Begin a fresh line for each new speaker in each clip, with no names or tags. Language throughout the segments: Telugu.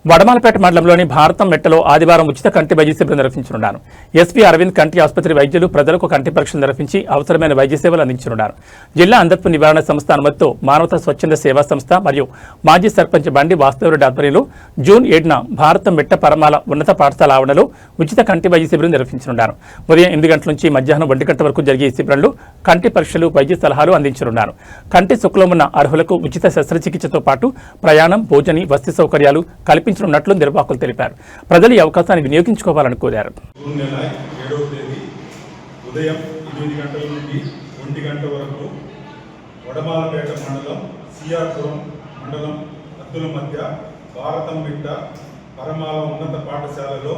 వడమాలపేట మండలంలోని భారతం మెట్టలో ఆదివారం ఉచిత కంటి వైద్య శిబిరం నిర్వహించనున్నారు. ఎస్పీ అరవింద్ కంటి ఆసుపత్రి వైద్యులు ప్రజలకు కంటి పరీక్షలు నిర్వహించి అవసరమైన వైద్య సేవలు అందించనున్నారు. జిల్లా అంధత్వ నివారణ సంస్థ అనుమతితో మానవతా స్వచ్ఛంద సేవా సంస్థ మరియు మాజీ సర్పంచ్ బండి వాస్తవరెడ్డి ఆధ్వర్యంలో జూన్ 7న భారతం మెట్ట పరమాల ఉన్నత పాఠశాల ఆవరణలో ఉచిత కంటి వైద్య శిబిరం నిర్వహించనున్నారు. ఉదయం 8 గంటల నుంచి మధ్యాహ్నం 1 గంట వరకు జరిగే ఈ శిబిరంలో కంటి పరీక్షలు, వైద్య సలహాలు అందించనున్నారు. కంటి శుక్లం ఉన్న అర్హులకు ఉచిత శస్త్రచికిత్సతో పాటు ప్రయాణం, భోజని, వసతి సౌకర్యాలు కల్పించనున్నట్లు నిర్వాహకులు తెలిపారు. ప్రజలు ఈ అవకాశాన్ని వినియోగించుకోవాలని కోరారు.
జూన్ నెల 7వ తేదీ ఉదయం 8 గంటల నుండి 1 గంట వరకు వడమాలపేట మండలం సిఆర్పురం మండలం హద్దుల మధ్య భారతం బిడ్డ పరమాల ఉన్నత పాఠశాలలో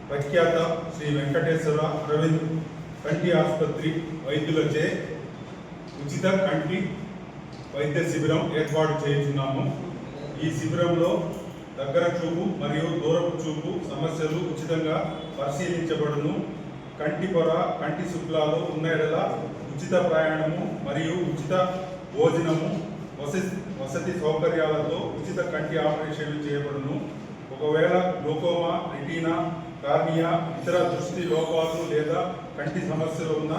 ప్రఖ్యాత శ్రీ వెంకటేశ్వర అరవింద్ కంటి ఆసుపత్రి వైద్యులచే ఉచిత కంటి వైద్య శిబిరం ఏర్పాటు చేస్తున్నాము. ఈ శిబిరంలో దగ్గర చూపు మరియు దూరపు చూపు సమస్యలు ఉచితంగా పరిశీలించబడును. కంటి పొర, కంటి శుక్లాలు ఉన్న ఎడల ఉచిత ప్రయాణము మరియు ఉచిత భోజనము, వసతి సౌకర్యాలతో ఉచిత కంటి ఆపరేషన్లు చేయబడును. ఒకవేళ గ్లూకోమా, రెటీనా, కార్నియా, ఇతర దృష్టి లోపాలు లేదా కంటి సమస్యలు ఉన్న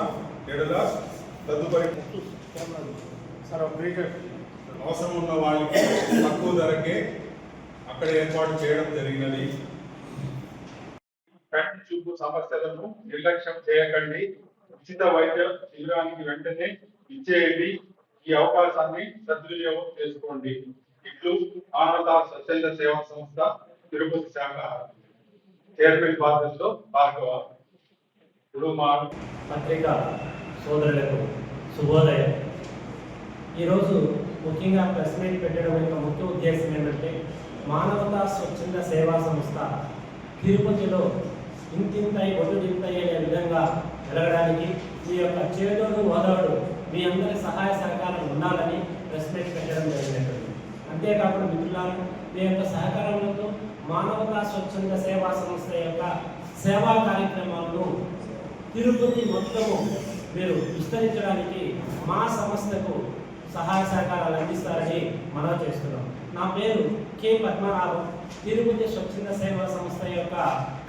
ఎడల తదుపరి అవసరం ఉన్న వాళ్ళకి తక్కువ ధరకే అక్కడ ఏర్పాటు చేయడం జరిగినది. కంటి చూపు సమస్యలను నిర్లక్ష్యం చేయకండి. ఉచిత వైద్య శిబిరానికి వెంటనే ఇచ్చేయండి. ఈ అవకాశాన్ని సద్వినియోగం చేసుకోండి. ఇట్లు మానవతా స్వచ్ఛంద సేవా సంస్థ తిరుపతి శాఖ చైర్మన్ బాధ్యతలో భార్గవ. ఇప్పుడు మా
పత్రికా సోదరులకు శుభోదయం. ఈరోజు ముఖ్యంగా ప్రెస్ మీట్ పెట్టడం యొక్క ముఖ్య ఉద్దేశం ఏంటంటే, మానవతా స్వచ్ఛంద సేవా సంస్థ తిరుపతిలో ఇంతింతై ఒడ్డుదింతై అనే విధంగా వెలగడానికి మీ యొక్క చేదోడు ఓదోడు మీ అందరి సహాయ సహకారం ఉండాలని ప్రెస్ మీట్ పెట్టడం జరిగినట్టుంది. అంతేకాకుండా మిత్రులారా, మీ యొక్క సహకారంతో మానవతా స్వచ్ఛంద సేవా సంస్థ యొక్క సేవా కార్యక్రమాలను తిరుపతి మొత్తము మీరు విస్తరించడానికి మా సంస్థకు సహాయ సహకారాలు అందిస్తారని మనవి చేస్తున్నాం. నా పేరు కె పద్మనాభం, తిరుపతి స్వచ్ఛంద సేవా సంస్థ యొక్క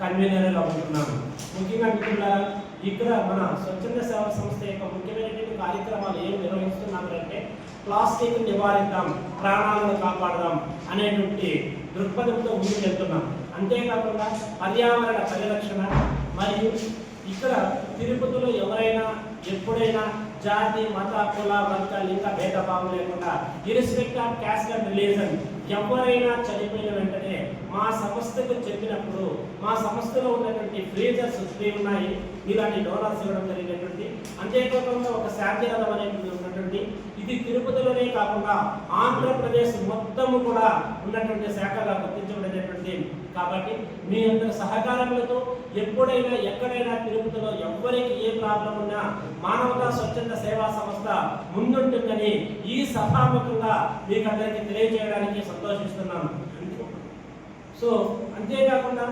కన్వీనర్గా ఉంటున్నాను. ముఖ్యంగా మిత్రులారా, ఇక్కడ మన స్వచ్ఛంద సేవా సంస్థ యొక్క ముఖ్యమైనటువంటి కార్యక్రమాలు ఏం నిర్వహిస్తున్నారంటే, ప్లాస్టిక్ నివారిద్దాం, ప్రాణాలను కాపాడదాం అనేటువంటి దృక్పథంతో ముందుకు వెళ్తున్నాం. అంతేకాకుండా పర్యావరణ పరిరక్షణ మరియు ఇక్కడ తిరుపతిలో ఎవరైనా ఎప్పుడైనా జాతి, మత, కుల, వర్గ, లింగ భేదభావం లేకుండా ఇర్రెస్పెక్ట్ ఆఫ్ క్యాస్ట్ అండ్ రిలీజన్ ఎవరైనా చనిపోయిన వెంటనే మా సంస్థకు చెప్పినప్పుడు మా సంస్థలో ఉన్నటువంటి ఫ్రీజర్స్ ఫ్రీ ఉన్నాయి, ఇలాంటి డోనర్స్ ఇవ్వడం జరిగినటువంటి. అంతేకాకుండా ఒక శాంతిరథం అనేది ఉన్నటువంటి, ఇది తిరుపతిలోనే కాకుండా ఆంధ్రప్రదేశ్ మొత్తము కూడా ఉన్నటువంటి శాఖగా గుర్తించబడినటువంటి. కాబట్టి మీ అందరి సహకారములతో ఎప్పుడైనా ఎక్కడైనా తిరుపతిలో ఎవరికి ఏ ప్రాబ్లం ఉన్నా మానవతా స్వచ్ఛంద సేవా సంస్థ ముందుంటుందని ఈ సభాముఖంగా మీకు అందరికీ తెలియజేయడానికి సంతోషిస్తున్నాను. సో అంతేకాకుండా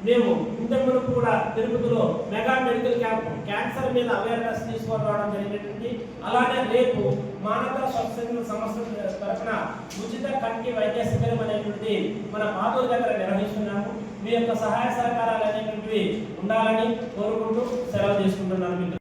మేము ఇంతకుముందు కూడా తిరుపతిలో మెగా మెడికల్ క్యాంప్ క్యాన్సర్ మీద అవేర్నెస్ తీసుకొని రావడం జరిగినటువంటి. అలానే రేపు మానవతా స్వచ్ఛంద సంస్థ తరఫున ఉచిత కంటి వైద్య శిబిరం అనేటువంటి మన పాతూరు దగ్గర నిర్వహిస్తున్నాము. మీ యొక్క సహాయ సహకారాలు అనేటువంటివి ఉండాలని కోరుకుంటూ సెలవు తీసుకుంటున్నాను.